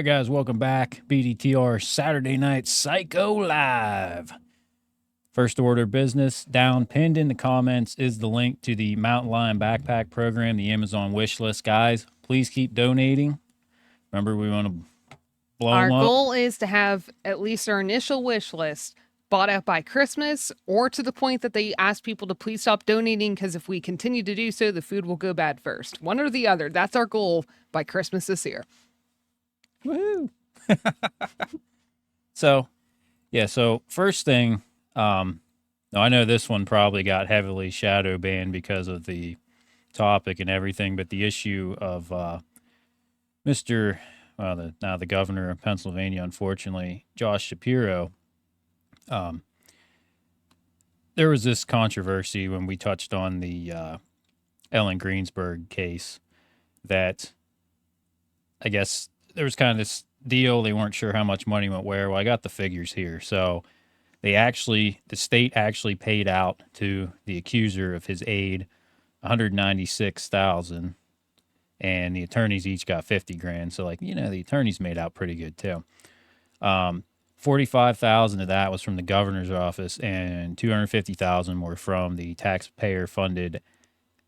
right, guys, welcome back. BDTR Saturday Night Psycho Live. First order of business, down pinned in the comments is the link to the Mountain Lion Backpack Program, the Amazon wish list. Guys, please keep donating. Remember, we want to blow Our them up. goal is to have at least our initial wish list bought out by Christmas, or to the point that they ask people to please stop donating, because if we continue to do so, the food will go bad first. One or the other. That's our goal by Christmas this year. Woohoo! So first thing, now I know this one probably got heavily shadow banned because of the topic and everything, but the issue of the governor of Pennsylvania, unfortunately, Josh Shapiro. There was this controversy when we touched on the Ellen Greensburg case that I guess there was kind of this deal. They weren't sure how much money went where. Well, I got the figures here. So the state actually paid out to the accuser of his aide $196,000, and the attorneys each got $50,000. So the attorneys made out pretty good too. $45,000 of that was from the governor's office, and $250,000 were from the taxpayer-funded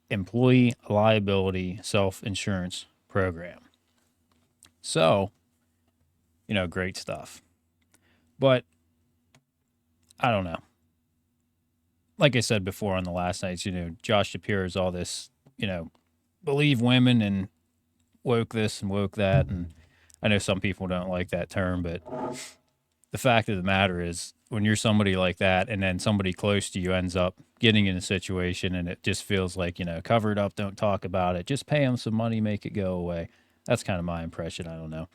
employee liability self-insurance program. So, great stuff. But I don't know. Like I said before on the last nights, Josh Shapiro is all this, believe women and woke this and woke that. And I know some people don't like that term, but the fact of the matter is, when you're somebody like that and then somebody close to you ends up getting in a situation and it just feels like, cover it up, don't talk about it, just pay them some money, make it go away. That's kind of my impression. I don't know.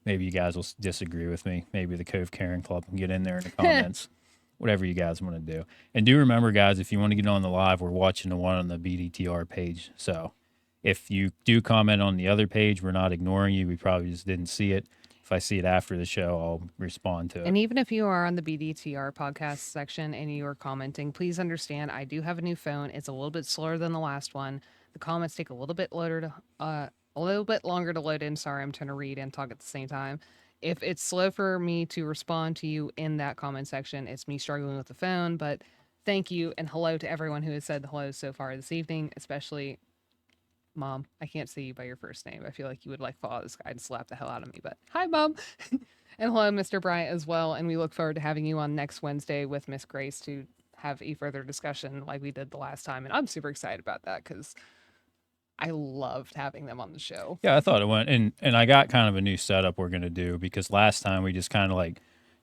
Maybe you guys will disagree with me. Maybe the Cove Karen Club can get in there in the comments. Whatever you guys want to do. And do remember, guys, if you want to get on the live, we're watching the one on the BDTR page. So if you do comment on the other page, we're not ignoring you. We probably just didn't see it. If I see it after the show, I'll respond to it. And even if you are on the BDTR podcast section and you are commenting, please understand I do have a new phone. It's a little bit slower than the last one. The comments take a little bit longer to load in. Sorry, I'm trying to read and talk at the same time. If it's slow for me to respond to you in that comment section, it's me struggling with the phone. But thank you and hello to everyone who has said hello so far this evening, especially Mom. I can't say you by your first name. I feel like you would follow this guy and slap the hell out of me. But hi, Mom. And hello, Mr. Bryant, as well. And we look forward to having you on next Wednesday with Miss Grace to have a further discussion like we did the last time. And I'm super excited about that because I loved having them on the show. Yeah, I thought it went, and I got kind of a new setup we're going to do, because last time we just kind of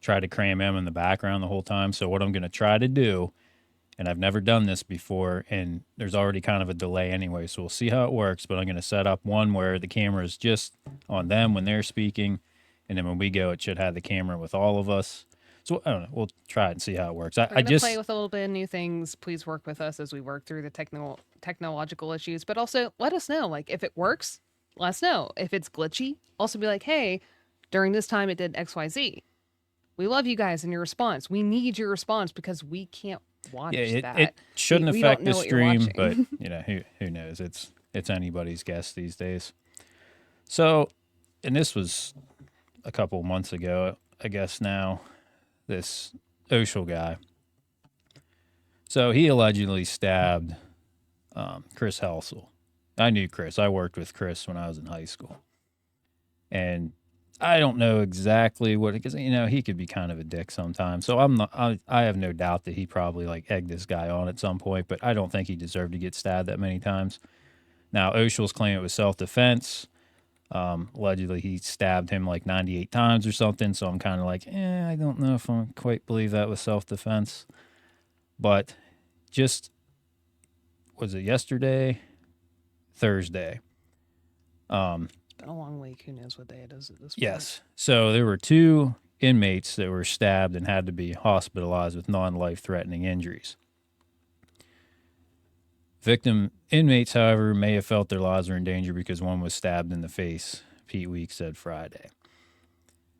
tried to cram him in the background the whole time. So what I'm going to try to do, and I've never done this before, and there's already kind of a delay anyway, so we'll see how it works, but I'm going to set up one where the camera is just on them when they're speaking, and then when we go, it should have the camera with all of us. So I don't know. We'll try it and see how it works. We're gonna play with a little bit of new things. Please work with us as we work through the technological issues, but also let us know. If it works, let us know. If it's glitchy, also be like, hey, during this time it did XYZ. We love you guys and your response. We need your response because we can't watch that. It shouldn't affect the stream, but who knows? It's anybody's guess these days. So, and this was a couple months ago, I guess now. This Oechsle guy. So he allegedly stabbed Chris Helsel. I knew Chris. I worked with Chris when I was in high school. And I don't know exactly what, because, he could be kind of a dick sometimes. So I have no doubt that he probably egged this guy on at some point, but I don't think he deserved to get stabbed that many times. Now, Oechsle's claim it was self-defense. Allegedly he stabbed him 98 times or something, so I'm kind of I don't know if I quite believe that was self-defense. But was it yesterday? Thursday. It's been a long week. Who knows what day it is at this point? Yes. So there were 2 inmates that were stabbed and had to be hospitalized with non-life-threatening injuries. Victim inmates, however, may have felt their lives were in danger because one was stabbed in the face, Pete Weeks said Friday.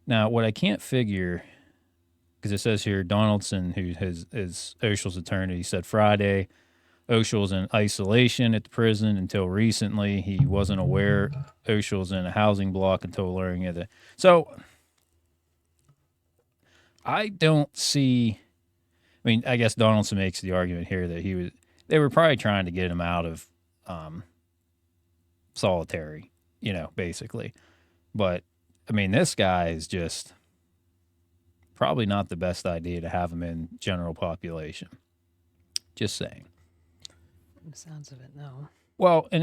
Now, what I can't figure, because it says here, Donaldson, who is Oechsle's attorney, said Friday, Oechsle's in isolation at the prison until recently. He wasn't aware Oechsle's in a housing block until learning of it. So I don't see. I mean, I guess Donaldson makes the argument here that they were probably trying to get him out of solitary, basically. But I mean, this guy is just probably not the best idea to have him in general population. Just saying. From the sounds of it, no. Well, and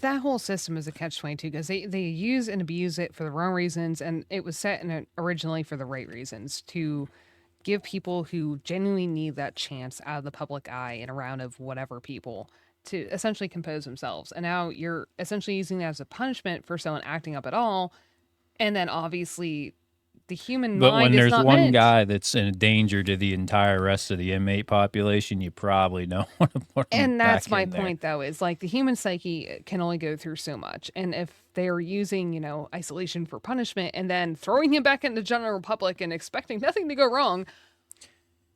that whole system is a catch-22 because they use and abuse it for the wrong reasons, and it was set in it originally for the right reasons to give people who genuinely need that chance out of the public eye in a round of whatever people to essentially compose themselves. And now you're essentially using that as a punishment for someone acting up at all. And then obviously the human but mind when is there's not one meant. guy that's in danger to the entire rest of the inmate population, you probably don't want to put him And that's back my in there. point, though, is like the human psyche can only go through so much. And if they're using, isolation for punishment and then throwing him back into general public and expecting nothing to go wrong,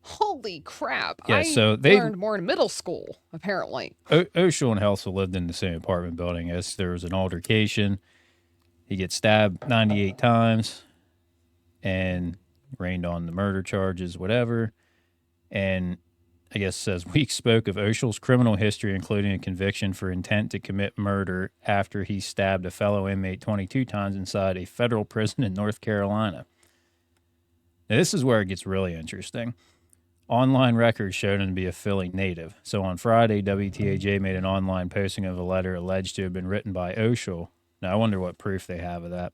holy crap. Yeah, I so they learned more in middle school, apparently. Oechsle and Helsel lived in the same apartment building. As there was an altercation, he gets stabbed 98 times and rained on the murder charges, whatever. And I guess it says Weeks spoke of Oechsle's criminal history, including a conviction for intent to commit murder after he stabbed a fellow inmate 22 times inside a federal prison in North Carolina. Now, this is where it gets really interesting. Online records showed him to be a Philly native. So on Friday, WTAJ made an online posting of a letter alleged to have been written by Oechsle. Now, I wonder what proof they have of that.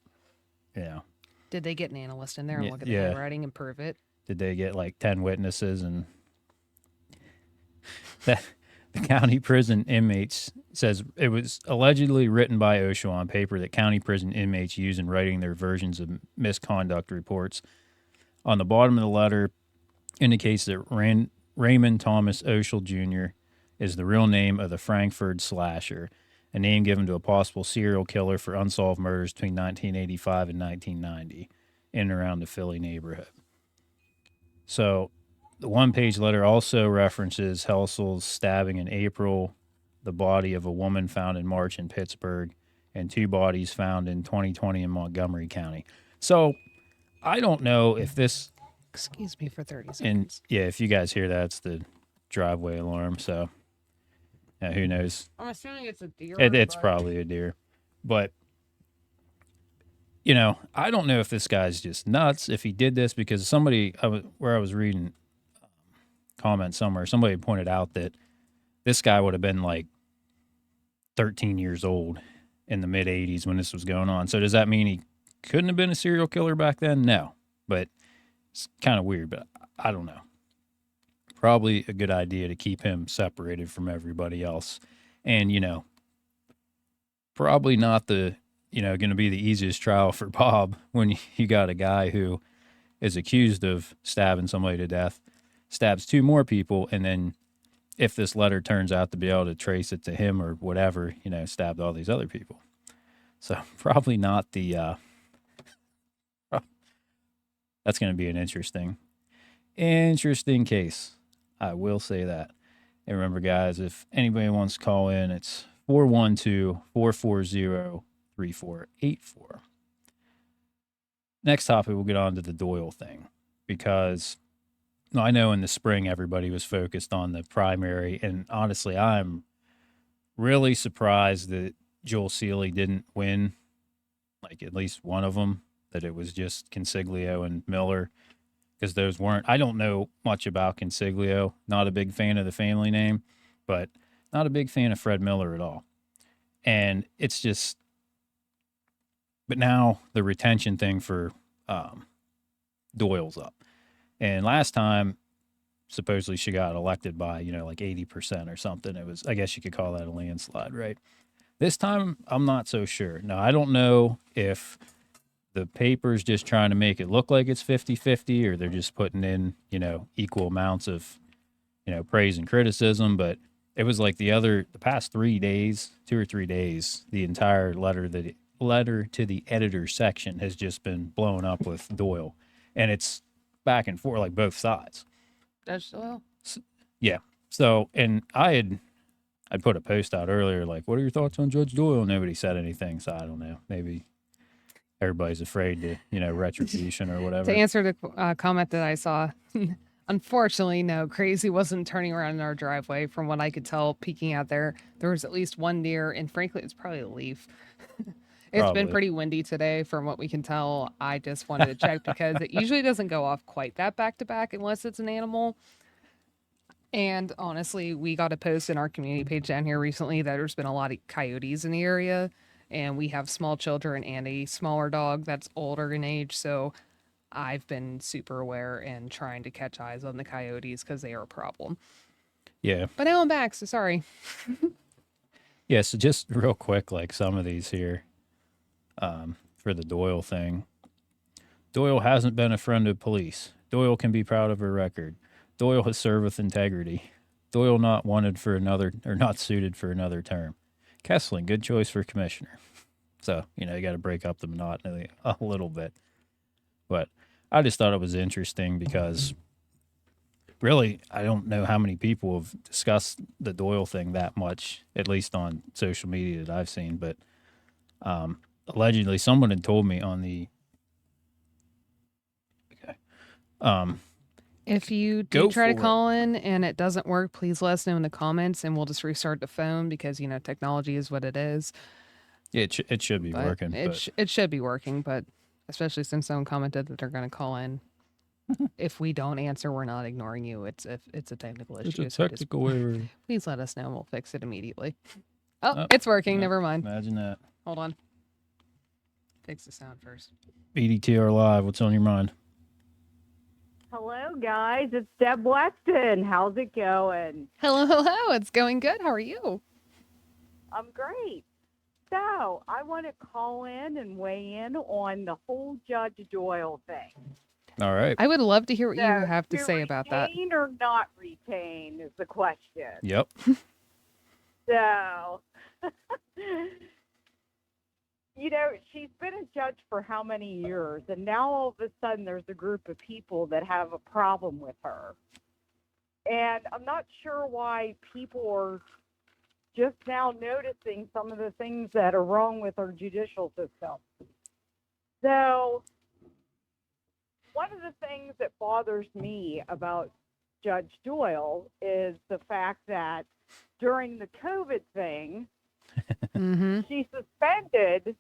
Yeah. Did they get an analyst in there and look at the Yeah. handwriting and prove it? Did they get like 10 witnesses? And the county prison inmates says it was allegedly written by Oechsle on paper that county prison inmates use in writing their versions of misconduct reports. On the bottom of the letter indicates that Raymond Thomas Oechsle Jr. is the real name of the Frankfurt slasher, a name given to a possible serial killer for unsolved murders between 1985 and 1990 in and around the Philly neighborhood. So the one-page letter also references Helsel's stabbing in April, the body of a woman found in March in Pittsburgh, and 2 bodies found in 2020 in Montgomery County. So I don't know if this... Excuse me for 30 seconds. And yeah, if you guys hear that, it's the driveway alarm. So who knows? I'm assuming it's a deer. It's probably a deer. But, I don't know if this guy's just nuts, if he did this, because where I was reading comments somewhere, somebody pointed out that this guy would have been like 13 years old in the mid 80s when this was going on. So does that mean he couldn't have been a serial killer back then? No. But it's kind of weird, but I don't know. Probably a good idea to keep him separated from everybody else. And, probably not going to be the easiest trial for Bob when you got a guy who is accused of stabbing somebody to death, stabs 2 more people, and then if this letter turns out to be able to trace it to him or whatever, stabbed all these other people. So probably not the... That's going to be an interesting case. I will say that. And remember, guys, if anybody wants to call in, it's 412-440-3484. Next topic, we'll get on to the Doyle thing, because I know in the spring everybody was focused on the primary, and honestly, I'm really surprised that Joel Seeley didn't win, like at least one of them, that it was just Consiglio and Miller, because those weren't... I don't know much about Consiglio, not a big fan of the family name, but not a big fan of Fred Miller at all. And it's just... But now the retention thing for Doyle's up. And last time, supposedly she got elected by, like 80% or something. It was, I guess you could call that a landslide, right? This time, I'm not so sure. Now, I don't know if the paper's just trying to make it look like it's 50-50, or they're just putting in, equal amounts of, praise and criticism. But it was like the past 3 days, 2 or 3 days, the entire letter to the editor section has just been blown up with Doyle. And it's back and forth, like both sides. Judge Doyle? Yeah. So, and I put a post out earlier, like, what are your thoughts on Judge Doyle? Nobody said anything, so I don't know. Maybe everybody's afraid to, retribution or To whatever. answer the comment that I saw, unfortunately, no, Crazy wasn't turning around in our driveway. From what I could tell, peeking out there, there was at least one deer, and frankly, it's probably a leaf. It's been Probably. pretty windy today, from what we can tell. I just wanted to check because it usually doesn't go off quite that back to back unless it's an animal. And honestly, we got a post in our community page down here recently that there's been a lot of coyotes in the area, and we have small children and a smaller dog that's older in age. So I've been super aware and trying to catch eyes on the coyotes because they are a problem. Yeah. But now I'm back, so sorry. Yeah. So just real quick, like some of these here for the Doyle thing. Doyle hasn't been a friend of police. Doyle can be proud of her record. Doyle has served with integrity. Doyle not wanted for another or not suited for another term. Kessling, good choice for commissioner. So, you got to break up the monotony a little bit. But I just thought it was interesting because really, I don't know how many people have discussed the Doyle thing that much, at least on social media that I've seen. But allegedly, someone had told me on the um, If you do go try to for it. call in and it doesn't work, please let us know in the comments and we'll just restart the phone because, technology is what it is. Yeah, it should be But working, but it should be working, but especially since someone commented that they're going to call in. If we don't answer, we're not ignoring you. It's a technical it's a issue. So just technical error. please let us know and we'll fix it immediately. Oh, Oh, it's working. no, Never mind. imagine that. Hold on. Fix the sound first. BDTR Live, what's on your mind? Hello, guys. It's Deb Weston. How's it going? Hello, hello. It's going good. How are you? I'm great. So, I want to call in and weigh in on the whole Judge Doyle thing. All right. I would love to hear what you So, have to say about that. retain or not retain is the question. Yep. So, she's been a judge for how many years? And now all of a sudden there's a group of people that have a problem with her. And I'm not sure why people are just now noticing some of the things that are wrong with our judicial system. So, one of the things that bothers me about Judge Doyle is the fact that during the COVID thing, she suspended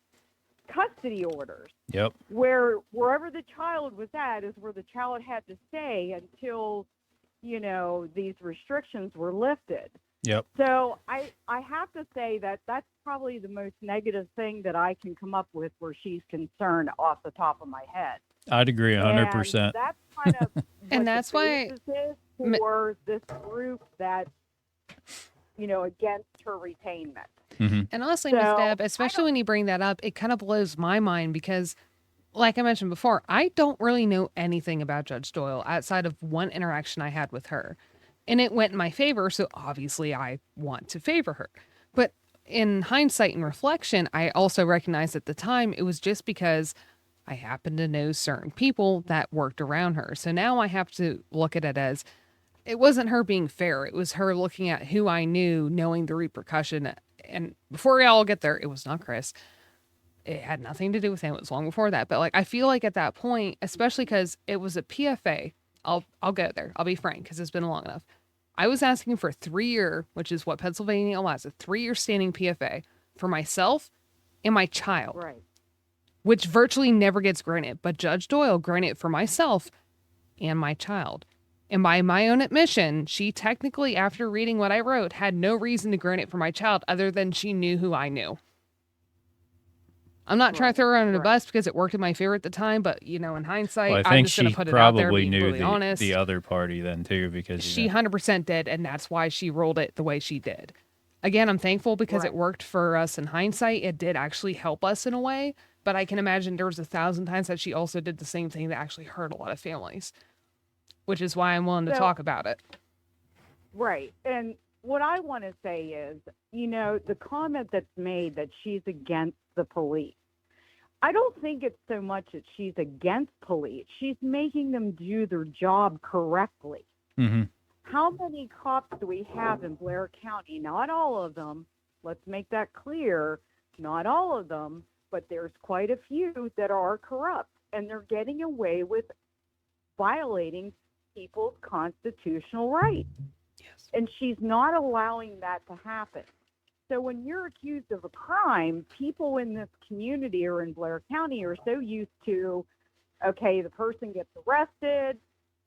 custody orders. Yep. Wherever the child was at is where the child had to stay until, these restrictions were lifted. Yep. So I have to say that that's probably the most negative thing that I can come up with where she's concerned off the top of my head. I'd agree 100%. And that's kind of And what that's the why basis is for this group that's, against her retainment. Mm-hmm. And honestly, Miss So, Deb, especially when you bring that up, it kind of blows my mind because, like I mentioned before, I don't really know anything about Judge Doyle outside of one interaction I had with her. And it went in my favor, so obviously I want to favor her. But in hindsight and reflection, I also recognized at the time it was just because I happened to know certain people that worked around her. So now I have to look at it as it wasn't her being fair. It was her looking at who I knew, knowing the repercussion. And before we all get there, it was not Chris. It had nothing to do with him. It was long before that. But I feel like at that point, especially because it was a PFA, I'll go there. I'll be frank because it's been long enough. I was asking for a 3-year, which is what Pennsylvania allows, a 3-year standing PFA for myself and my child. Right. Which virtually never gets granted. But Judge Doyle granted it for myself and my child. And by my own admission, she technically, after reading what I wrote, had no reason to grant it for my child other than she knew who I knew. I'm not trying to throw her under the bus because it worked in my favor at the time, but in hindsight, Well, I I'm think just going she to put it out there, probably being knew really honest. the other party then too, because She 100% did, and that's why she ruled it the way she did. Again, I'm thankful because it worked for us in hindsight. It did actually help us in a way, but I can imagine there was 1,000 times that she also did the same thing that actually hurt a lot of families, which is why I'm willing to talk about it. Right. And what I want to say is, the comment that's made that she's against the police. I don't think it's so much that she's against police. She's making them do their job correctly. Mm-hmm. How many cops do we have in Blair County? Not all of them. Let's make that clear. Not all of them, but there's quite a few that are corrupt, and they're getting away with violating people's constitutional rights. Yes. And she's not allowing that to happen. So when you're accused of a crime, people in this community or in Blair County are so used to, okay, the person gets arrested,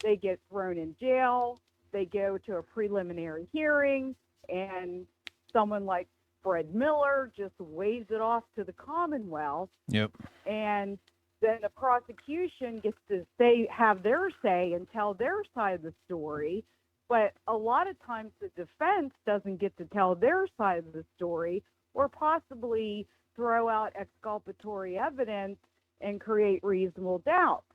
they get thrown in jail, they go to a preliminary hearing, and someone like Fred Miller just waves it off to the Commonwealth. Yep. And then the prosecution gets to have their say and tell their side of the story. But a lot of times the defense doesn't get to tell their side of the story, or possibly throw out exculpatory evidence and create reasonable doubt.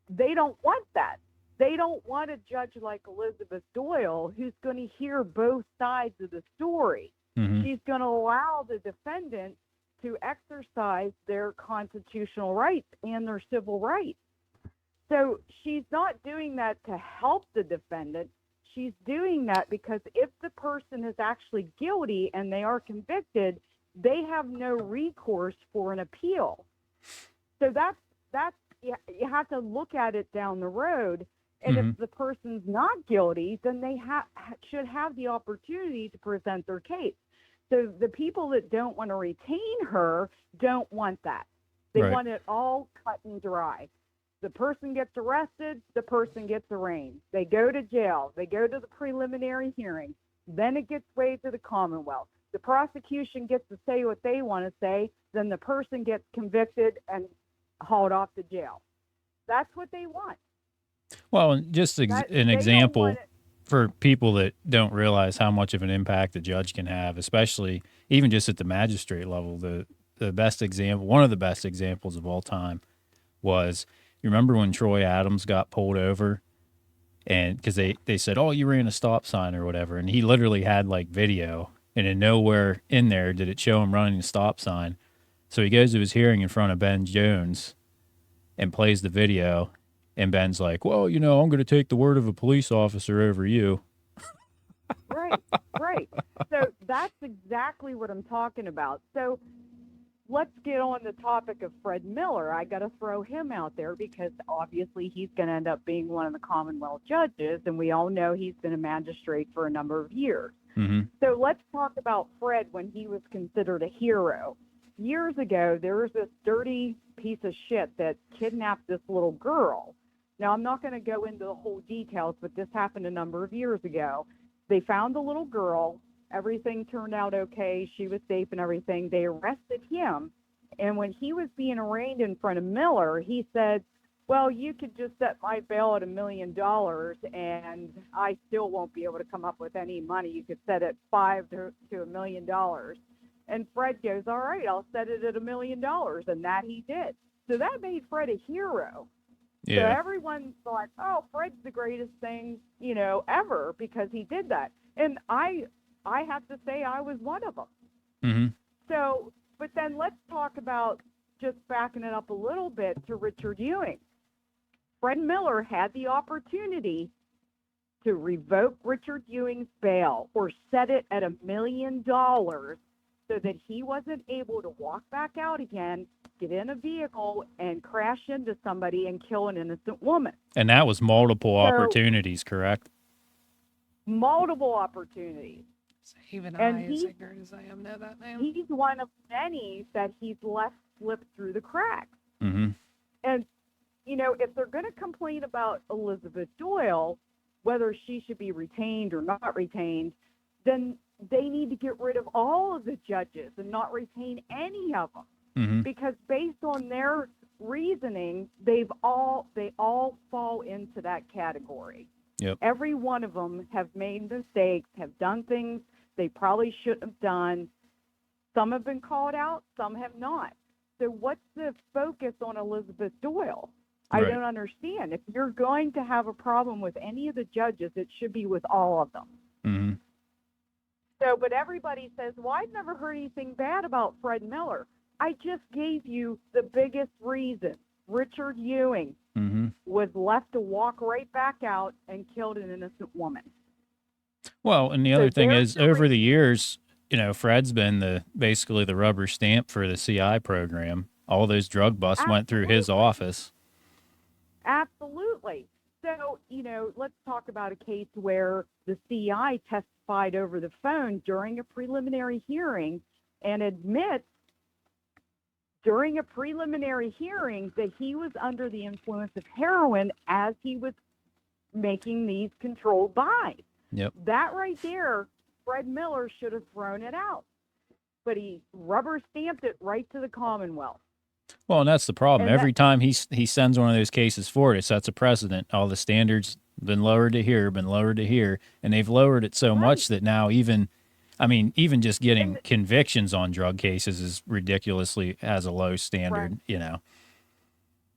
They don't want that. They don't want a judge like Elizabeth Doyle who's going to hear both sides of the story. Mm-hmm. She's going to allow the defendant to exercise their constitutional rights and their civil rights. So she's not doing that to help the defendant. She's doing that because if the person is actually guilty and they are convicted, they have no recourse for an appeal. So that's you have to look at it down the road. And if the person's not guilty, then they should have the opportunity to present their case. So the people that don't want to retain her don't want that. They Right. want it all cut and dry. The person gets arrested, the person gets arraigned. They go to jail. They go to the preliminary hearing. Then it gets weighed to the Commonwealth. The prosecution gets to say what they want to say. Then the person gets convicted and hauled off to jail. That's what they want. Well, and just They an don't example want it- for people that don't realize how much of an impact a judge can have, especially even just at the magistrate level. The best example, one of the best examples of all time, was, you remember when Troy Adams got pulled over, and because they said, oh, you ran a stop sign or whatever, and he literally had like video, and in nowhere in there did it show him running a stop sign. So he goes to his hearing in front of Ben Jones and plays the video, and Ben's like, well, I'm going to take the word of a police officer over you. Right, right. So that's exactly what I'm talking about. So let's get on the topic of Fred Miller. I got to throw him out there because obviously he's going to end up being one of the Commonwealth judges, and we all know he's been a magistrate for a number of years. Mm-hmm. So let's talk about Fred when he was considered a hero. Years ago, there was this dirty piece of shit that kidnapped this little girl. Now, I'm not going to go into the whole details, but this happened a number of years ago. They found the little girl. Everything turned out okay. She was safe and everything. They arrested him. And when he was being arraigned in front of Miller, he said, well, you could just set my bail at $1 million, and I still won't be able to come up with any money. You could set it $5 to $1 million. And Fred goes, all right, I'll set it at $1 million. And that he did. So that made Fred a hero. So Yeah. everyone thought, oh, Fred's the greatest thing, ever because he did that. And I have to say I was one of them. Mm-hmm. So, but then let's talk about just backing it up a little bit to Richard Ewing. Fred Miller had the opportunity to revoke Richard Ewing's bail or set it at $1 million so that he wasn't able to walk back out again, get in a vehicle, and crash into somebody and kill an innocent woman. And that was multiple opportunities, correct? Multiple opportunities. So even And I, as ignorant as I am, know that name. He's one of many that he's left slip through the cracks. Mm-hmm. And, if they're going to complain about Elizabeth Doyle, whether she should be retained or not retained, then they need to get rid of all of the judges and not retain any of them. Mm-hmm. Because based on their reasoning, they all fall into that category. Yep. Every one of them have made mistakes, have done things they probably shouldn't have done. Some have been called out, some have not. So what's the focus on Elizabeth Doyle? I Right. don't understand. If you're going to have a problem with any of the judges, it should be with all of them. Mm-hmm. So, but everybody says, well, I've never heard anything bad about Fred Miller. I just gave you the biggest reason. Richard Ewing, Mm-hmm. was left to walk right back out and killed an innocent woman. Well, and the So other thing there's is, your over the years, Fred's been basically the rubber stamp for the CI program. All those drug busts went through his absolutely, office. absolutely. So, let's talk about a case where the CI testified over the phone during a preliminary hearing and admits during a preliminary hearing that he was under the influence of heroin as he was making these controlled buys. Yep. That right there, Fred Miller should have thrown it out, but he rubber stamped it right to the Commonwealth. Well, and that's the problem. And that, Every time he sends one of those cases forward, it sets a precedent. All the standards been lowered to here, and they've lowered it so right. much that now even just getting And, convictions on drug cases is ridiculously has a low standard. right.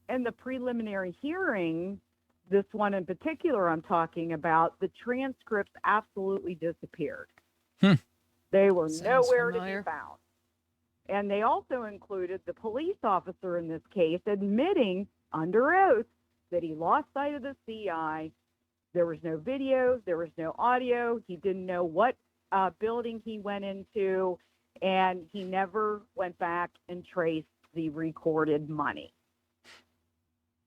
And the preliminary hearing, this one in particular I'm talking about, the transcripts absolutely disappeared. They were Sounds nowhere familiar. to be found. And they also included the police officer in this case admitting under oath that he lost sight of the CI. There was no video, there was no audio. He didn't know what building he went into, and he never went back and traced the recorded money.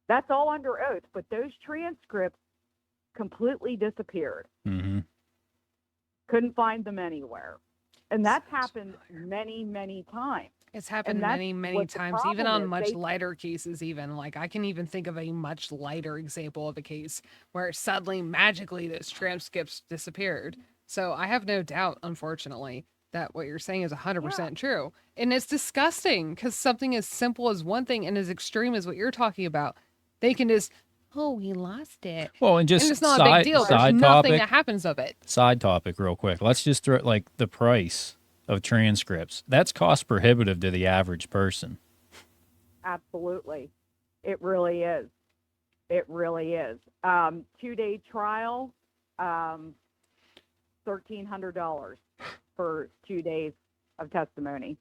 That's all under oath, but those transcripts completely disappeared. Mm-hmm. Couldn't find them anywhere. And that's happened many, many times. It's happened that's many, many what the times, even problem on is. much lighter cases. Even like I can even think of a much lighter example of a case where suddenly, magically, those transcripts disappeared. So I have no doubt, unfortunately, that what you're saying is 100% true. And it's disgusting because something as simple as one thing and as extreme as what you're talking about, they can just, oh, we lost it. Well, and just it's not a big deal. There's nothing that happens of it. Side topic, real quick. Let's just throw like the price of transcripts. That's cost prohibitive to the average person. Absolutely. It really is. It really is. 2-day trial, $1,300 for 2 days of testimony.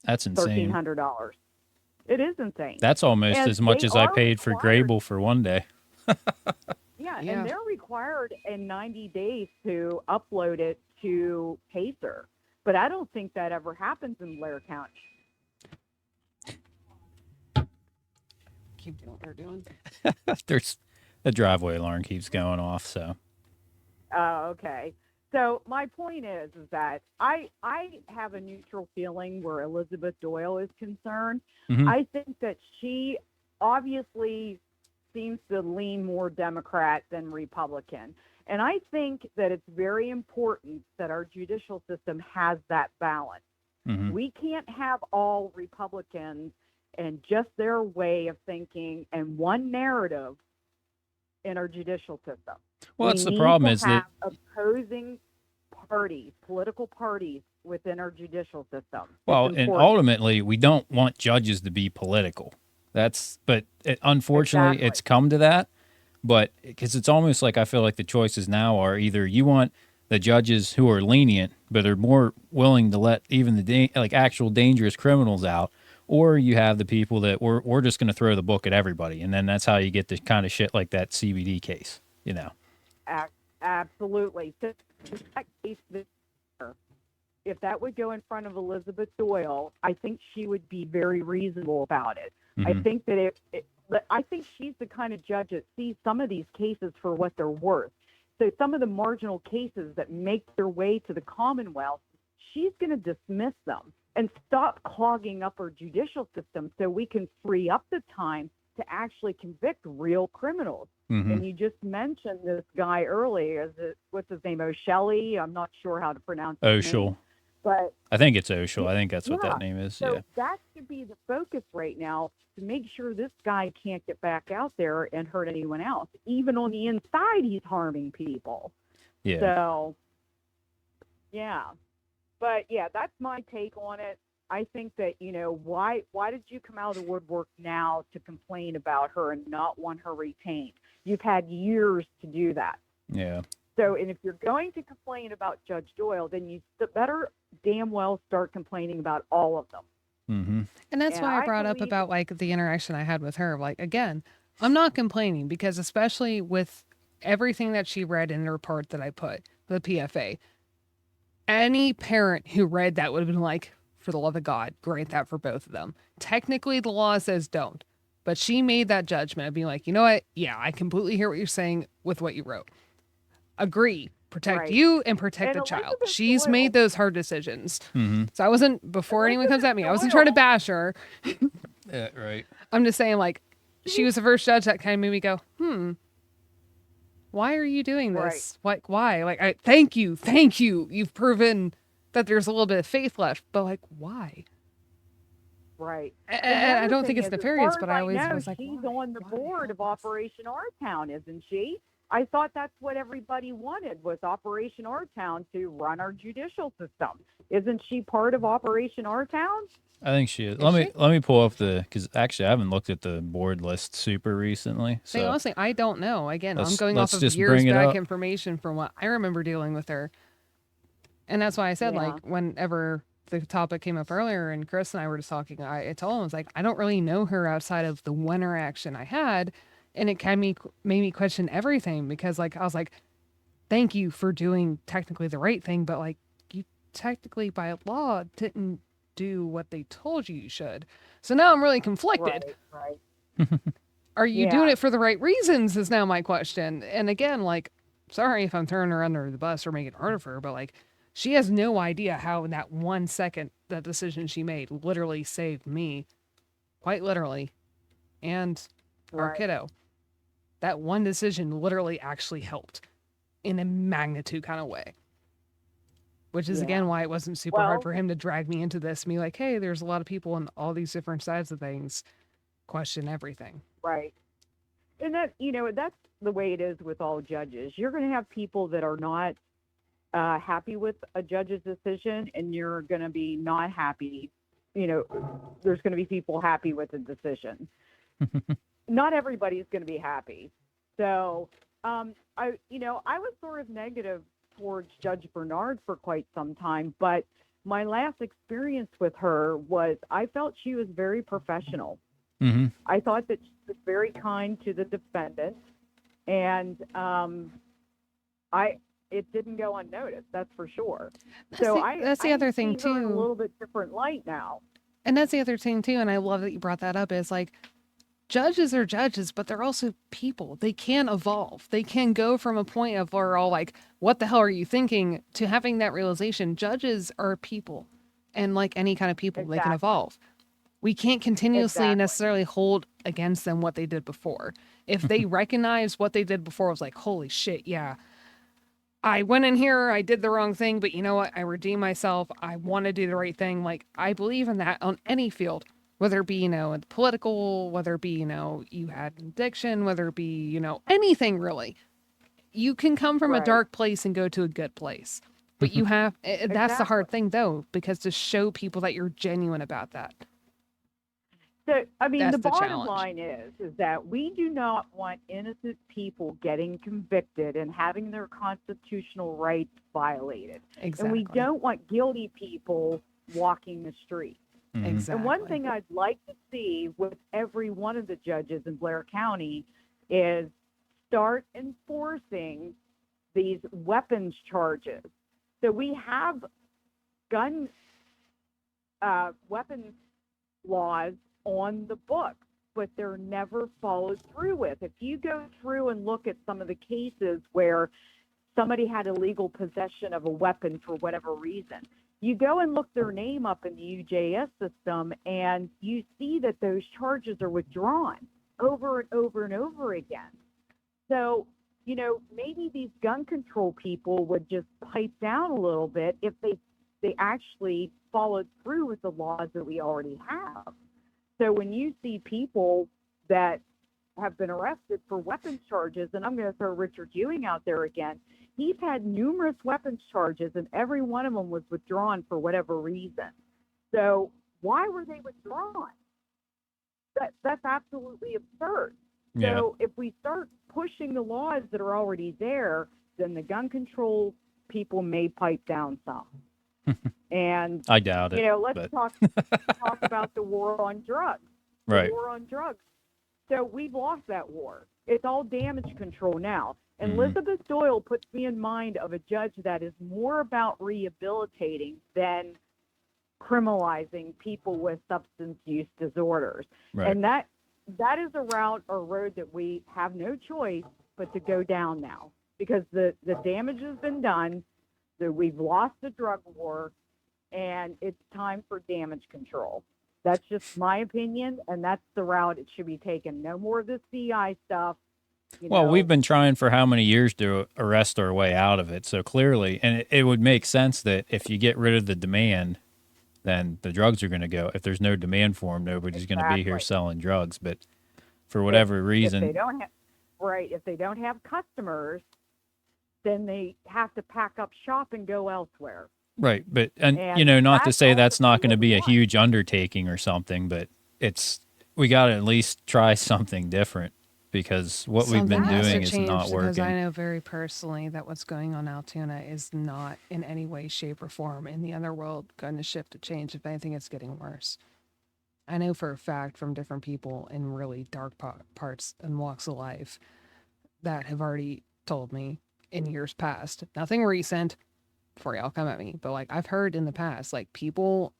That's insane. $1,300. It is insane. That's almost And as much they as I are paid for required- Grable for one day. Yeah, Yeah. and they're required in 90 days to upload it to Pacer. But I don't think that ever happens in Blair County. Keep doing what they're doing. There's the driveway alarm keeps going off, so. Okay. So my point is that I have a neutral feeling where Elizabeth Doyle is concerned. Mhm. I think that she obviously seems to lean more Democrat than Republican. And I think that it's very important that our judicial system has that balance. Mhm. We can't have all Republicans and just their way of thinking and one narrative in our judicial system. Well, that's We the need problem to is that have opposing parties, political parties within our judicial system. It's well, and important. ultimately, we don't want judges to be political. Unfortunately, Exactly. it's come to that. But because it's almost like I feel like the choices now are either you want the judges who are lenient, but are more willing to let even the actual dangerous criminals out, or you have the people that we're just going to throw the book at everybody, and then that's how you get the kind of shit like that CBD case, Absolutely. So that case, if that would go in front of Elizabeth Doyle, I think she would be very reasonable about it. Mm-hmm. I think that I think she's the kind of judge that sees some of these cases for what they're worth. So some of the marginal cases that make their way to the Commonwealth, she's going to dismiss them and stop clogging up our judicial system so we can free up the time to actually convict real criminals. Mm-hmm. And you just mentioned this guy earlier. What's his name? Oechsle? I'm not sure how to pronounce his name. Oechsle. But I think it's Oechsle. I think that's what that name is. So yeah. that should be the focus right now, to make sure this guy can't get back out there and hurt anyone else. Even on the inside, he's harming people. Yeah. So, yeah. But, yeah, that's my take on it. I think that, why did you come out of the woodwork now to complain about her and not want her retained? You've had years to do that. Yeah. So, and if you're going to complain about Judge Doyle, then you better damn well start complaining about all of them. Mm-hmm. And that's why I brought up believe about like the interaction I had with her. Like, again, I'm not complaining because especially with everything that she read in the report that I put, the PFA, any parent who read that would have been like, for the love of God, grant that for both of them. Technically, the law says don't. But she made that judgment of being like, you know what? Yeah, I completely hear what you're saying with what you wrote. Agree. Protect Right. you and protect And the child. Elizabeth She's Doyle, made those hard decisions. Mm-hmm. So I wasn't, before anyone comes Elizabeth at me, I wasn't trying to Doyle, bash her. Yeah, right. I'm just saying, like, she was the first judge that kind of made me go, why are you doing right, this? Like, why? Like, thank you. You've proven that there's a little bit of faith left, but like, why? right. And And the I other don't think thing it's is, as nefarious, far but as I I always know, was like, she's why? on the Why board of all this? Operation Our Town, isn't she? I thought that's what everybody wanted was Operation Our Town to run our judicial system. Isn't she part of Operation Our Town? I think she is. Is she? Let me pull up because actually I haven't looked at the board list super recently. See, So honestly, I don't know. Again, I'm going off let's of just years bring it back up. information from what I remember dealing with her. And that's why I said, Yeah. like, whenever the topic came up earlier and Chris and I were just talking, I told him, I was like, I don't really know her outside of the one interaction I had. And it kind of made me question everything because, like, I was like, thank you for doing technically the right thing, but, like, you technically by law didn't do what they told you should. So now I'm really conflicted. Right. Are you doing Yeah. it for the right reasons is now my question. And again, like, sorry if I'm throwing her under the bus or making it harder for her, but like, she has no idea how in that 1 second that decision she made literally saved me, quite literally, and our Right. kiddo. That one decision literally actually helped in a magnitude kind of way. Which is Yeah. again why it wasn't super hard Well, for him to drag me into this. Me like, hey, there's a lot of people on all these different sides of things. Question everything. right. And that, that's the way it is with all judges. You're going to have people that are not happy with a judge's decision, and you're going to be not happy. There's going to be people happy with the decision. Not everybody's going to be happy. So, I was sort of negative towards Judge Bernard for quite some time, but my last experience with her was I felt she was very professional. Mm-hmm. I thought that she was very kind to the defendant, and it didn't go unnoticed. That's for sure. That's the other thing see her in a too. little bit different light now. And that's the other thing too, and I love that you brought that up, is like judges are judges, but they're also people. They can evolve. They can go from a point of we're all like, what the hell are you thinking, to having that realization. Judges are people. And like any kind of people, they can Exactly. evolve. We can't continuously Exactly. necessarily hold against them what they did before. If they recognize what they did before was like, holy shit, yeah, I went in here, I did the wrong thing, but you know what? I redeemed myself. I want to do the right thing. Like, I believe in that on any field, whether it be, in political, whether it be, you had addiction, whether it be, anything really. You can come from a Right. dark place and go to a good place. But you have, that's the hard thing though, because to show people that you're genuine about that. So, I mean, That's the the bottom challenge. line is that we do not want innocent people getting convicted and having their constitutional rights violated. Exactly. And we don't want guilty people walking the street. Mm-hmm. Exactly. And one thing I'd like to see with every one of the judges in Blair County is start enforcing these weapons charges. So we have gun weapons laws on the books, but they're never followed through with. If you go through and look at some of the cases where somebody had illegal possession of a weapon for whatever reason, you go and look their name up in the UJS system and you see that those charges are withdrawn over and over and over again. So, maybe these gun control people would just pipe down a little bit if they actually followed through with the laws that we already have. So when you see people that have been arrested for weapons charges, and I'm going to throw Richard Ewing out there again, he's had numerous weapons charges, and every one of them was withdrawn for whatever reason. So why were they withdrawn? That's absolutely absurd. Yeah. So if we start pushing the laws that are already there, then the gun control people may pipe down some. And I doubt it. let's but... talk about the war on drugs. Right. The war on drugs. So we've lost that war. It's all damage control now. And Mhm. Elizabeth Doyle puts me in mind of a judge that is more about rehabilitating than criminalizing people with substance use disorders. Right. And that is a route or road that we have no choice but to go down now, because the damage has been done, that we've lost the drug war, and it's time for damage control. That's just my opinion, and that's the route it should be taken. No more of this CI stuff. Well, we've been trying for how many years to arrest our way out of it. So clearly, and it would make sense that if you get rid of the demand, then the drugs are going to go. If there's no demand for them, nobody's going to be here Exactly. selling drugs. But for whatever If reason, they don't have if they don't have customers, then they have to pack up shop and go elsewhere. right. But, and And not to that's say that's not going to ultimately be a what we want. huge undertaking or something, but we got to at least try something different because what we've been Something has to doing is change not because I working. know very personally that what's going on Altoona is not in any way, shape, or form in the underworld going to shift to change. If anything, it's getting worse. I know for a fact from different people in really dark parts and walks of life that have already told me in years past, nothing recent before y'all come at me, but like I've heard in the past, like people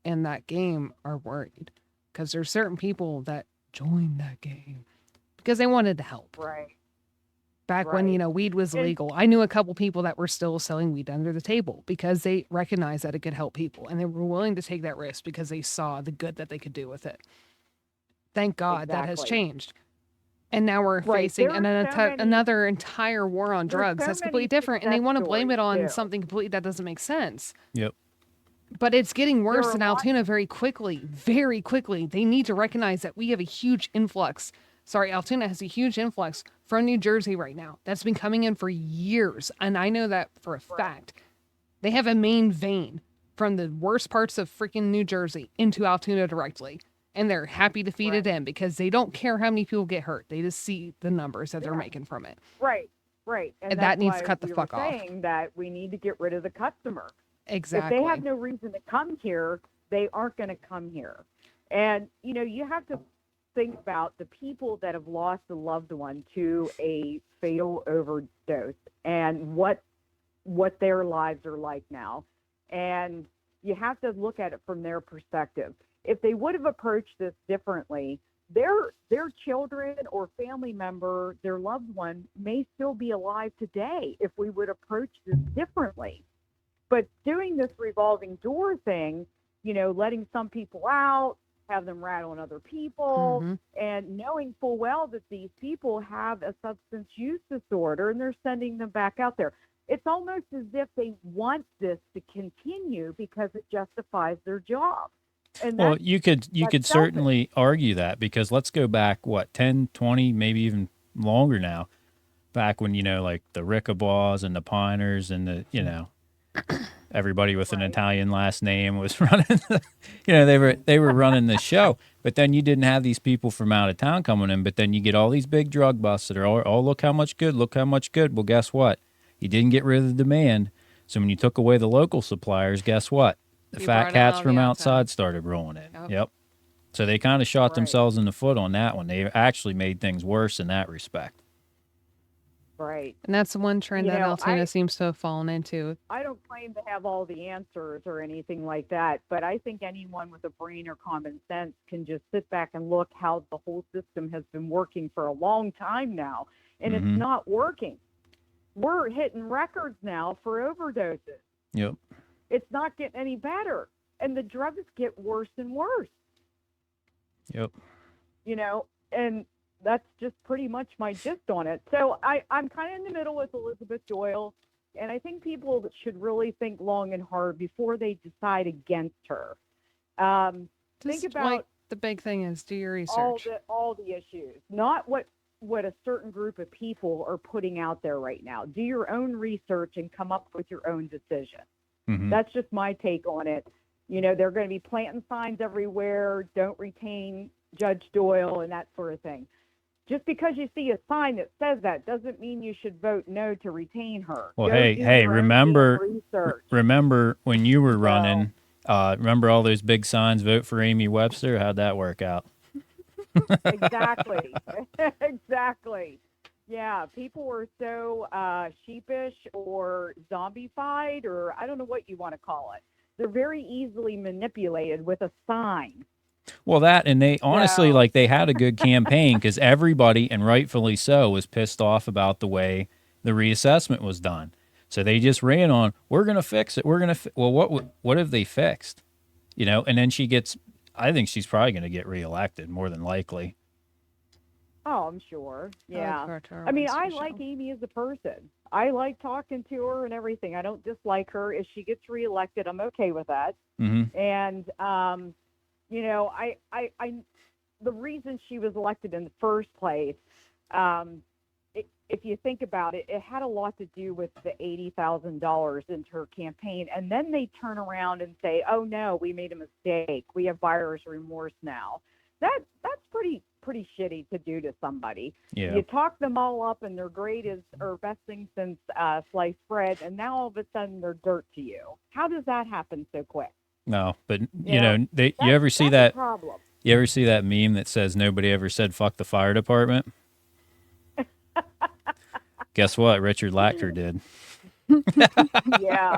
in that game are worried because there's certain people that joined that game because they wanted to help. Right. Back when, weed was illegal, I knew a couple people that were still selling weed under the table because they recognized that it could help people and they were willing to take that risk because they saw the good that they could do with it. Thank God that has changed. And now we're facing another entire war on drugs. That's completely different. And they want to blame it on something completely that doesn't make sense. Yep. But it's getting worse in Altoona very quickly. Very quickly. They need to recognize that we have a huge influx. Altoona has a huge influx from New Jersey right now. That's been coming in for years. And I know that for a fact. They have a main vein from the worst parts of freaking New Jersey into Altoona directly. And they're happy to feed it in because they don't care how many people get hurt. They just see the numbers that they're making from it. Right. And that needs to cut the fuck off. Saying that we need to get rid of the customer. Exactly. If they have no reason to come here, they aren't going to come here. And, you have to think about the people that have lost a loved one to a fatal overdose and what their lives are like now. And you have to look at it from their perspective. If they would have approached this differently, their children or family member, their loved one, may still be alive today if we would approach this differently. But doing this revolving door thing, letting some people out, have them rat on other people, and knowing full well that these people have a substance use disorder and they're sending them back out there. It's almost as if they want this to continue because it justifies their job. And well, you could certainly argue that because let's go back, 10, 20, maybe even longer now, back when, like the Rickabaws and the Piners and the, everybody with an Italian last name was running, they were running the show. But then you didn't have these people from out of town coming in. But then you get all these big drug busts that are, oh, look how much good. Well, guess what? You didn't get rid of the demand. So when you took away the local suppliers, guess what? The fat cats from outside started rolling in. Yep. So they kind of shot themselves in the foot on that one. They actually made things worse in that respect. Right. And that's the one trend that Altoona seems to have fallen into. I don't claim to have all the answers or anything like that, but I think anyone with a brain or common sense can just sit back and look how the whole system has been working for a long time now, and it's not working. We're hitting records now for overdoses. Yep. It's not getting any better, and the drugs get worse and worse. Yep. And that's just pretty much my gist on it. So I'm kind of in the middle with Elizabeth Doyle, and I think people should really think long and hard before they decide against her. Think about the big thing is do your research. All the issues, not what a certain group of people are putting out there right now. Do your own research and come up with your own decision. That's just my take on it. They're going to be planting signs everywhere, don't retain Judge Doyle and that sort of thing. Just because you see a sign that says that doesn't mean you should vote no to retain her. Well, hey, remember when you were running, remember all those big signs, vote for Amy Webster? How'd that work out? Exactly. Exactly. Yeah, people were so sheepish or zombified, or I don't know what you want to call it. They're very easily manipulated with a sign. Well, that, and they honestly, So, like, they had a good campaign because everybody, and rightfully so, was pissed off about the way the reassessment was done. So they just ran on, we're going to fix it. We're going to, well, what have they fixed? You know, and then she gets, I think she's probably going to get reelected more than likely. oh, I'm sure. I look Yeah. forward to our I mean, I Wednesday like show. Amy as a person. I like talking to her and everything. I don't dislike her. If she gets reelected, I'm okay with that. Mm-hmm. And you know, the reason she was elected in the first place, um, if you think about it, it had a lot to do with the $80,000 into her campaign, and then they turn around and say, "Oh no, we made a mistake. We have buyer's remorse now." That's pretty shitty to do to somebody. Yeah. You talk them all up, and they're great as or best thing since sliced bread, and now all of a sudden they're dirt to you. How does that happen so quick? No, but You know, you ever see that's a that? problem. You ever see that meme that says nobody ever said fuck the fire department? Guess what? Richard Lacker did. Yeah,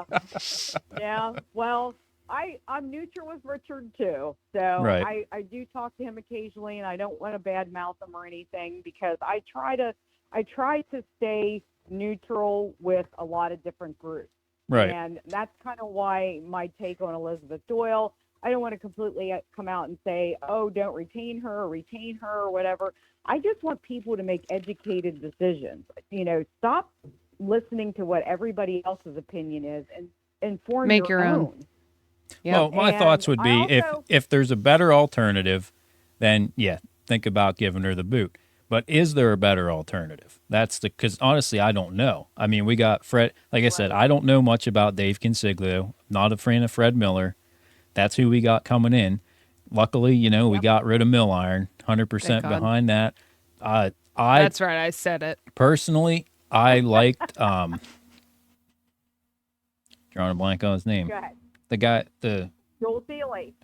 yeah. Well, I'm neutral with Richard too, so Right. I do talk to him occasionally, and I don't want to badmouth him or anything because I try to stay neutral with a lot of different groups, Right. and that's kind of why my take on Elizabeth Doyle. I don't want to completely come out and say, oh, don't retain her or whatever. I just want people to make educated decisions. You know, stop listening to what everybody else's opinion is and form Make your your own. own. Yep. Well, my thoughts And would I be also, if there's a better alternative, then yeah, think about giving her the boot. But is there a better alternative? That's the because honestly, I don't know. I mean, we got Fred. Like I said, right, I don't know much about Dave Consiglio. Not a fan of Fred Miller. That's who we got coming in. Luckily, we yep, got rid of Mill Iron. Thank 100% God. behind that. I That's right. I said it. personally, I liked drawing a blank on his name. go ahead. The guy, the Joel Seeley.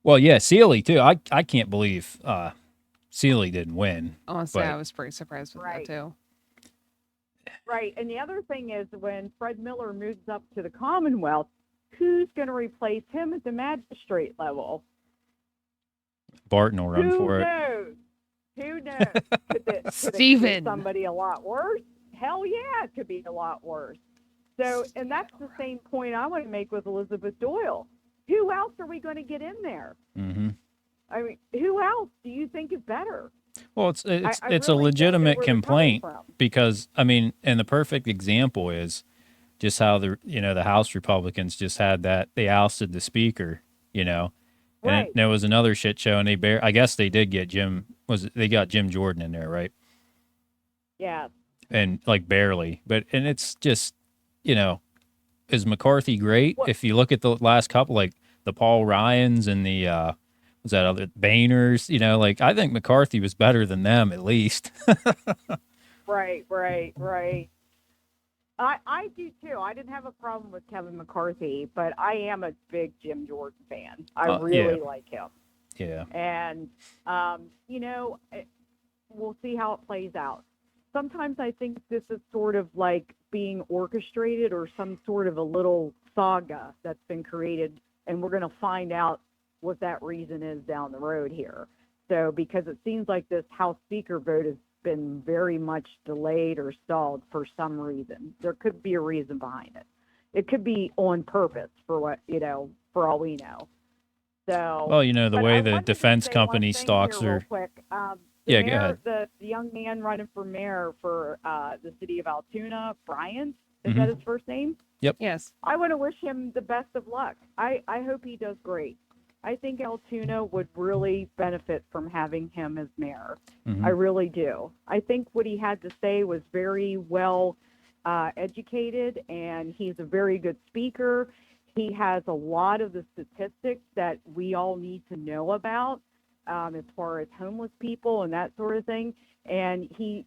well, yeah, Sealy too. I can't believe Sealy didn't win. Honestly, I But was pretty surprised with that Right, too. right. And the other thing is when Fred Miller moves up to the Commonwealth, who's going to replace him at the magistrate level? Barton will run Who for it. knows? Who knows? Could it be Steven. somebody a lot worse? Hell yeah, it could be a lot worse. So, and that's the same point I want to make with Elizabeth Doyle. Who else are we going to get in there? Hmm. I mean, who else do you think is better? Well, it's I it's a really don't know legitimate where they're coming complaint from. because I mean, and the perfect example is just how the House Republicans just had that they ousted the speaker, and Right. there was another shit show, and I guess they did get they got Jim Jordan in there, right? Yeah. And like barely, and it's just, is McCarthy great? What? If you look at the last couple, like the Paul Ryans and the was that other Boehners, like I think McCarthy was better than them at least. Right. Right. Right. I do too. I didn't have a problem with Kevin McCarthy, but I am a big Jim Jordan fan. I Yeah, really like him. yeah, And, we'll see how it plays out. Sometimes I think this is sort of like being orchestrated or some sort of a little saga that's been created, and we're going to find out what that reason is down the road here. So, because it seems like this House Speaker vote has been very much delayed or stalled for some reason. There could be a reason behind it. It could be on purpose for for all we know. So, well, the but way I the wanted to defense say one company thing stocks here real are. quick. The Yeah, go mayor, ahead. the young man running for mayor for the city of Altoona, Brian, is Hmm. that his first name? Yes. I want to wish him the best of luck. I hope he does great. I think Altoona would really benefit from having him as mayor. Hmm. I really do. I think what he had to say was very well educated, and he's a very good speaker. He has a lot of the statistics that we all need to know about as far as homeless people and that sort of thing. And he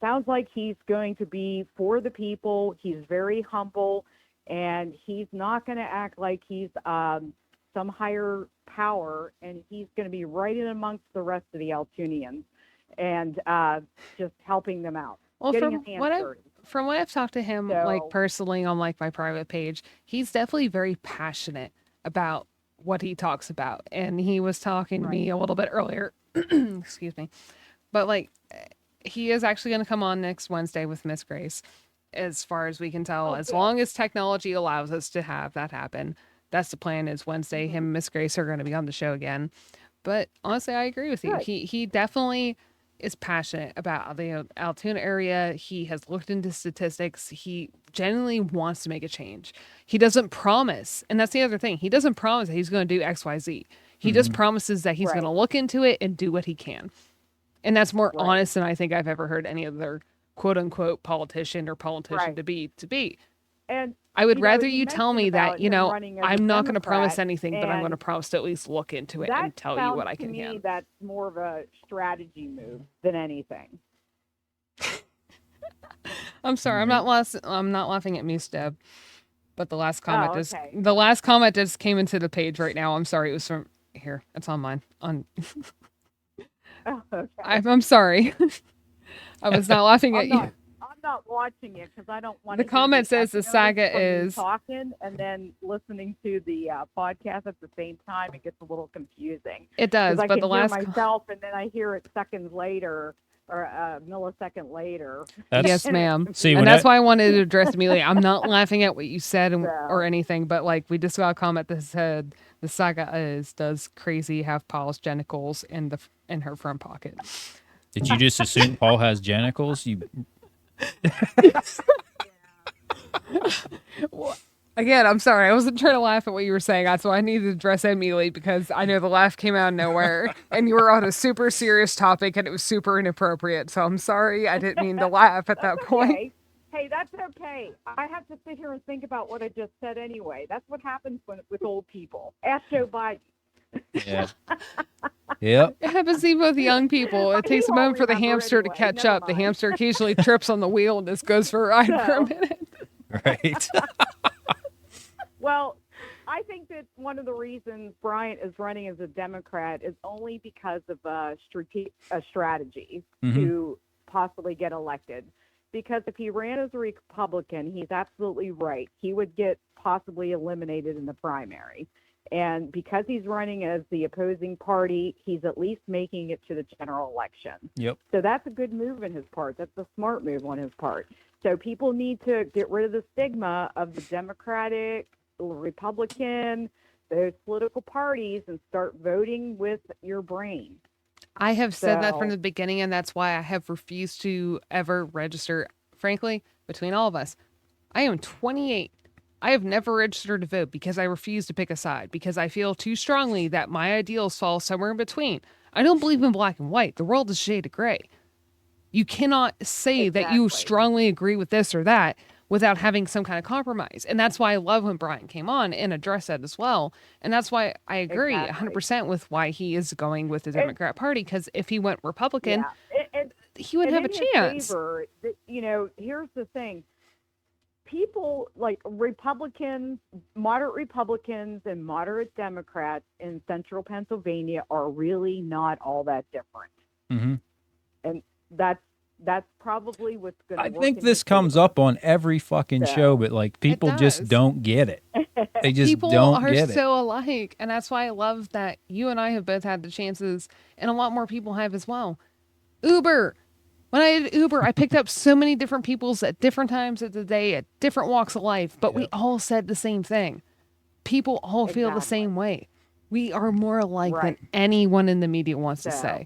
sounds like he's going to be for the people. He's very humble, and he's not going to act like he's some higher power, and he's going to be right in amongst the rest of the Altunians and just helping them out, Well, getting his hands dirty. from what I've talked to him, like So, personally on like my private page, he's definitely very passionate about what he talks about. And he was talking to right. me a little bit earlier, excuse me, but like he is actually going to come on next Wednesday with Miss Grace, as far as we can tell, Oh, as good. long as technology allows us to have that happen. That's the plan. Is Wednesday, him and Miss Grace are going to be on the show again. But honestly, I agree with you. Good. He definitely is passionate about the Altoona area. He has looked into statistics. He genuinely wants to make a change. He doesn't promise, and that's the other thing. He doesn't promise that he's going to do X, Y, Z. He just promises that he's going to Right. look into it and do what he can. And that's more Right. honest than I think I've ever heard any other quote unquote politician or politician Right. to be. And, I would you know, rather you you tell mentioned me that, about him running as a I'm not going to promise Democrat, anything, but I'm going to and promise to at least look into it that and tell you sounds what I to can me can. that's more of a strategy move than anything. I'm sorry. I'm not laughing at me, Steb. But the last comment Oh, okay. just came into the page right now. I'm sorry. It was from here. It's on mine. Oh, okay. I'm sorry. I was not laughing at you. I'm not watching it because I don't want The to. comment says the saga is talking and then listening to the podcast at the same time. It gets a little confusing. It does, I but can the hear last myself and then I hear it seconds later or a millisecond later. yes, ma'am. See, and that's why I wanted to address immediately. I'm not laughing at what you said So, or anything, but like we just got a comment that said the saga does crazy have Paul's genitals in her front pocket. Did you just assume Paul has genitals? You Again, I'm sorry. I wasn't trying to laugh at what you were saying. That's why I needed to address it immediately because I know the laugh came out of nowhere and you were on a super serious topic and it was super inappropriate. So I'm sorry. I didn't mean to laugh at that point. okay. Hey, that's okay. I have to sit here and think about what I just said anyway. That's what happens with old people. Ask Joe Biden. yeah. Yep. It happens even with young people. It takes a moment for the hamster to catch up. The hamster occasionally trips on the wheel and just goes for a ride for a minute. Right. Well, I think that one of the reasons Bryant is running as a Democrat is only because of a strategy to possibly get elected. Because if he ran as a Republican, he's absolutely right. He would get possibly eliminated in the primary. And because he's running as the opposing party, he's at least making it to the general election. Yep. So that's a good move on his part. That's a smart move on his part. So people need to get rid of the stigma of the Democratic, Republican, those political parties and start voting with your brain. I have said that from the beginning, and that's why I have refused to ever register. Frankly, between all of us, I am 28. I have never registered to vote because I refuse to pick a side, because I feel too strongly that my ideals fall somewhere in between. I don't believe in black and white. The world is a shade of gray. You cannot say that you strongly agree with this or that without having some kind of compromise. And that's why I love when Brian came on and addressed that as well. And that's why I agree 100% with why he is going with the Democrat Party, because if he went Republican, he would have a chance. Favor, here's the thing. People like Republicans, moderate Republicans and moderate Democrats in central Pennsylvania are really not all that different. Mm-hmm. And that's probably what's going to I think this comes up on every fucking show, but like people just don't get it. They just people don't are get it. so alike. And that's why I love that you and I have both had the chances, and a lot more people have as well. Uber. When I did Uber, I picked up so many different peoples at different times of the day, at different walks of life, but we all said the same thing. People all feel the same way. We are more alike than anyone in the media wants to say.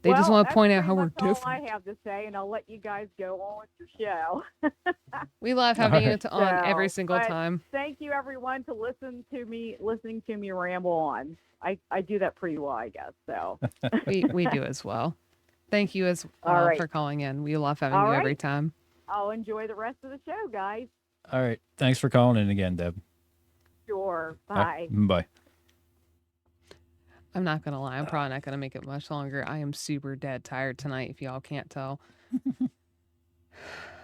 They just want to point out how we're different. That's all I have to say, and I'll let you guys go on with your show. We love having it on every single time. Thank you, everyone, to listening to me ramble on. I do that pretty well, I guess. So we do as well. Thank you as well for calling in. We love having you every time. I'll enjoy the rest of the show, guys. All right. Thanks for calling in again, Deb. Sure. Bye. Bye. I'm not going to lie. I'm probably not going to make it much longer. I am super dead tired tonight, if y'all can't tell.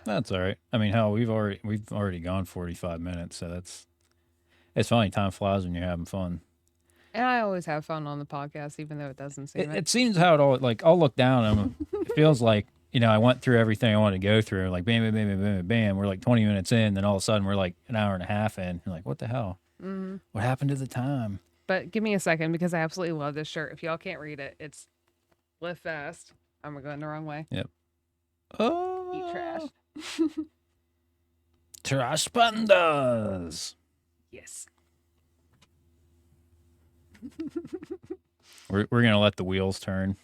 That's all right. I mean, hell, we've already gone 45 minutes, so It's funny. Time flies when you're having fun. And I always have fun on the podcast, even though it doesn't seem It seems how it all, like, I'll look down and it feels like, you know, I went through everything I wanted to go through. Like, bam, bam, bam, bam, bam, bam. We're like 20 minutes in. Then all of a sudden we're like an hour and a half in. You're like, what the hell? Mm-hmm. What happened to the time? But give me a second because I absolutely love this shirt. If y'all can't read it, it's live fast. I'm going the wrong way. Yep. Oh. Eat trash. Trash pandas. Yes. We're going to let the wheels turn.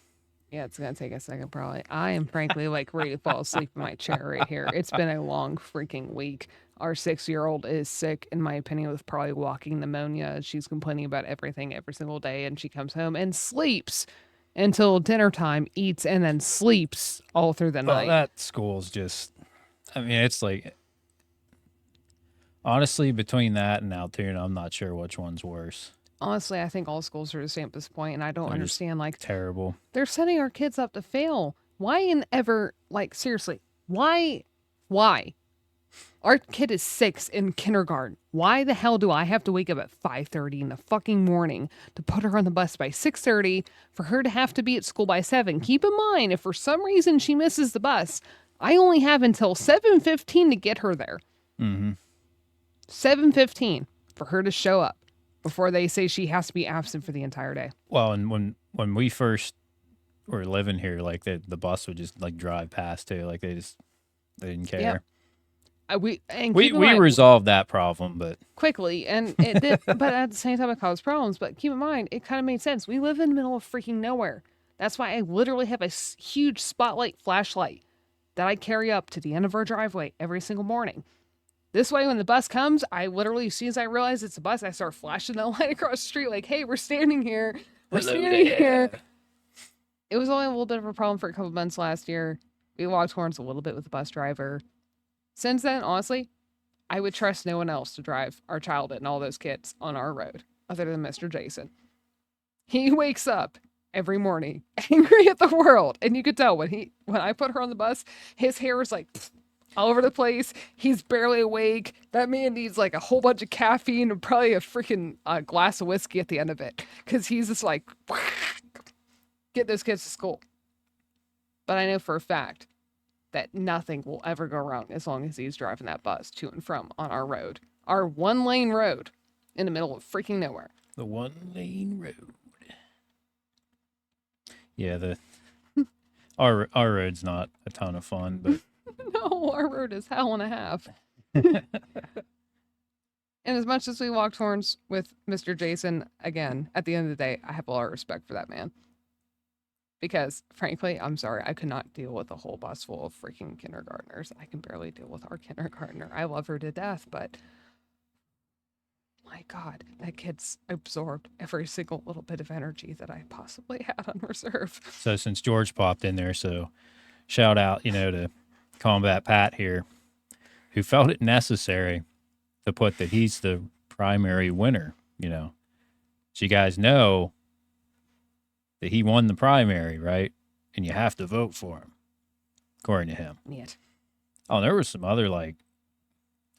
Yeah, it's going to take a second probably. I am frankly like ready to fall asleep in my chair right here. It's been a long freaking week. Our 6-year-old is sick, in my opinion, with probably walking pneumonia. She's complaining about everything every single day, and she comes home and sleeps until dinner time, eats, and then sleeps all through the Well, night. that school's just, I mean, it's like, honestly, between that and Altoona, I'm not sure which one's worse. Honestly, I think all schools are the same at this point, and I don't They're just understand, like, terrible. they're setting our kids up to fail. Why in ever, like, seriously, why? Our kid is 6 in kindergarten. Why the hell do I have to wake up at 5:30 in the fucking morning to put her on the bus by 6:30 for her to have to be at school by 7? Keep in mind, if for some reason she misses the bus, I only have until 7:15 to get her there. Mm-hmm. 7:15 for her to show up before they say she has to be absent for the entire day. Well, and when we first were living here, like the bus would just like drive past too. Like they didn't care. Yep. We We resolved that problem, but quickly, and it did, but at the same time it caused problems. But keep in mind, it kind of made sense. We live in the middle of freaking nowhere. That's why I literally have a huge spotlight flashlight that I carry up to the end of our driveway every single morning. This way, when the bus comes, I literally, as soon as I realize it's a bus, I start flashing the light across the street like, hey, we're standing here. We're standing here. It was only a little bit of a problem for a couple months last year. We locked horns a little bit with the bus driver. Since then, honestly, I would trust no one else to drive our child and all those kids on our road other than Mr. Jason. He wakes up every morning angry at the world. And you could tell when I put her on the bus, his hair is like all over the place. He's barely awake. That man needs like a whole bunch of caffeine and probably a freaking glass of whiskey at the end of it. Because he's just like, get those kids to school. But I know for a fact that nothing will ever go wrong as long as he's driving that bus to and from on our road. Our 1-lane road in the middle of freaking nowhere. the 1-lane road. Yeah, our road's not a ton of fun, but No, our road is hell and a half. And as much as we walked horns with Mr. Jason, again, at the end of the day, I have a lot of respect for that man. Because, frankly, I'm sorry, I could not deal with a whole bus full of freaking kindergartners. I can barely deal with our kindergartner. I love her to death, but my God, that kid's absorbed every single little bit of energy that I possibly had on reserve. so since George popped in there, so shout out, to Combat Pat here, who felt it necessary to put that he's the primary winner, So you guys know that he won the primary, right? And you have to vote for him, according to him. Yet. Oh, there was some other,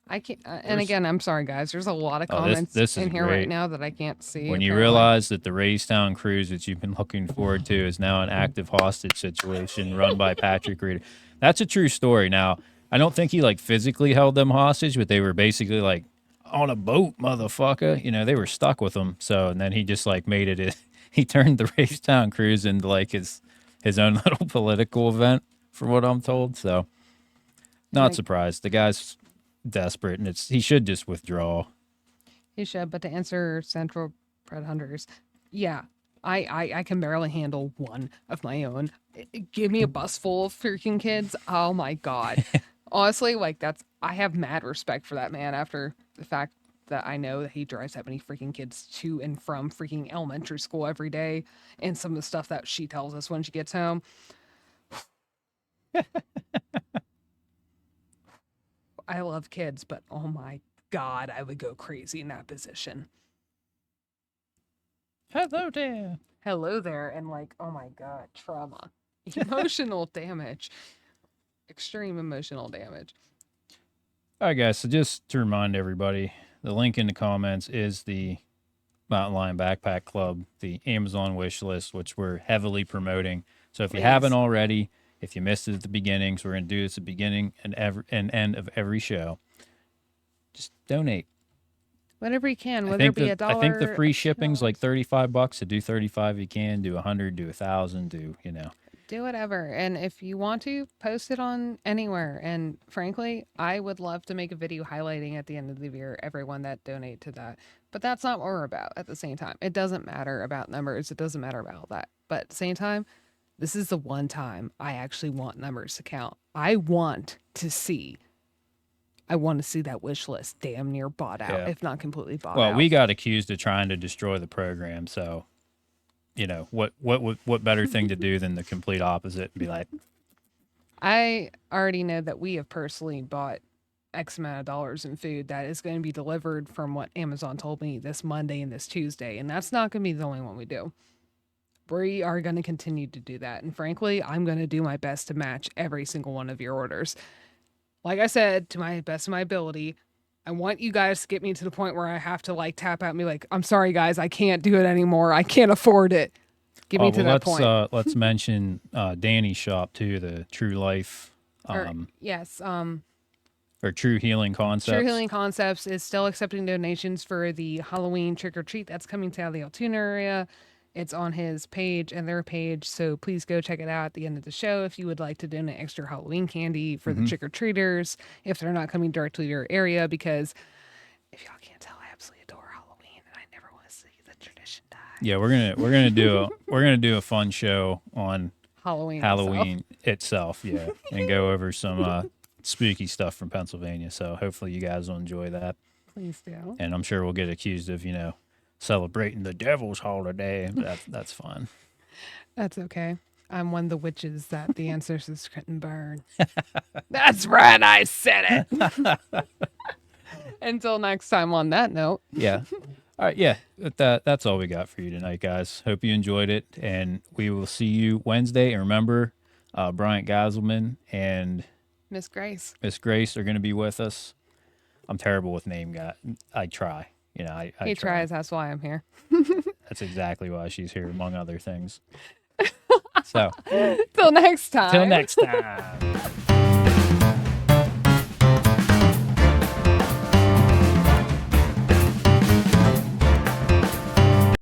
I can't, and again, I'm sorry, guys. There's a lot of comments this is in here great. right now that I can't see. When you apparently. realize that the Raystown cruise that you've been looking forward to is now an active hostage situation run by Patrick Reeder. That's a true story. Now, I don't think he physically held them hostage, but they were basically on a boat, motherfucker. They were stuck with him. So, and then he just made it. He turned the Raystown cruise into his own little political event, for what I'm told. So, not surprised. The guy's desperate, and he should just withdraw. He should, but to answer Central Pred Hunters, yeah, I can barely handle one of my own. Give me a bus full of freaking kids. Oh my God. Honestly, I have mad respect for that man after the fact that I know that he drives that many freaking kids to and from freaking elementary school every day, and some of the stuff that she tells us when she gets home. I love kids, but oh my God, I would go crazy in that position. Hello there. Hello there, and oh my God, trauma. Emotional damage. Extreme emotional damage. All right, guys. So just to remind everybody, the link in the comments is the Mountain Lion Backpack Club, the Amazon wish list, which we're heavily promoting. So if you haven't already, if you missed it at the beginning, so we're going to do this at the beginning and end of every show, just donate. Whatever you can, whether it be $1. I think the free shipping's like $35. So do 35 if you can, do 100, do 1,000, do whatever. And if you want to, post it on anywhere. And frankly, I would love to make a video highlighting at the end of the year everyone that donate to that. But that's not what we're about at the same time. It doesn't matter about numbers. It doesn't matter about all that. But at the same time, this is the one time I actually want numbers to count. I want to see that wish list damn near bought out, if not completely bought out. Well, we got accused of trying to destroy the program, so what better thing to do than the complete opposite and be like, I already know that we have personally bought X amount of dollars in food that is going to be delivered from what Amazon told me this Monday and this Tuesday, and that's not going to be the only one we do. We are going to continue to do that, and frankly, I'm going to do my best to match every single one of your orders. Like I said, to my best of my ability, I want you guys to get me to the point where I have to tap out and be like, I'm sorry guys, I can't do it anymore. I can't afford it. Get me to that point. Let's mention Danny's shop too, the True Life. Or True Healing Concepts. True Healing Concepts is still accepting donations for the Halloween trick or treat that's coming to the Altoona area. It's on his page and their page, so please go check it out at the end of the show if you would like to donate extra Halloween candy for the trick-or-treaters if they're not coming directly to your area, because if y'all can't tell, I absolutely adore Halloween and I never want to see the tradition die. Yeah, we're gonna do a fun show on Halloween itself, yeah, and go over some spooky stuff from Pennsylvania. So hopefully you guys will enjoy that. Please do. And I'm sure we'll get accused of, celebrating the devil's holiday. That's fun. That's okay. I'm one of the witches that the ancestors couldn't burn. That's right, I said it. Until next time on that note. Yeah. All right, yeah. That's all we got for you tonight, guys. Hope you enjoyed it, and we will see you Wednesday. And remember, Bryant Geiselman and Miss Grace are going to be with us. I'm terrible with name guy. I try. He tries. That's why I'm here. That's exactly why she's here, among other things. So, till next time. Till next time.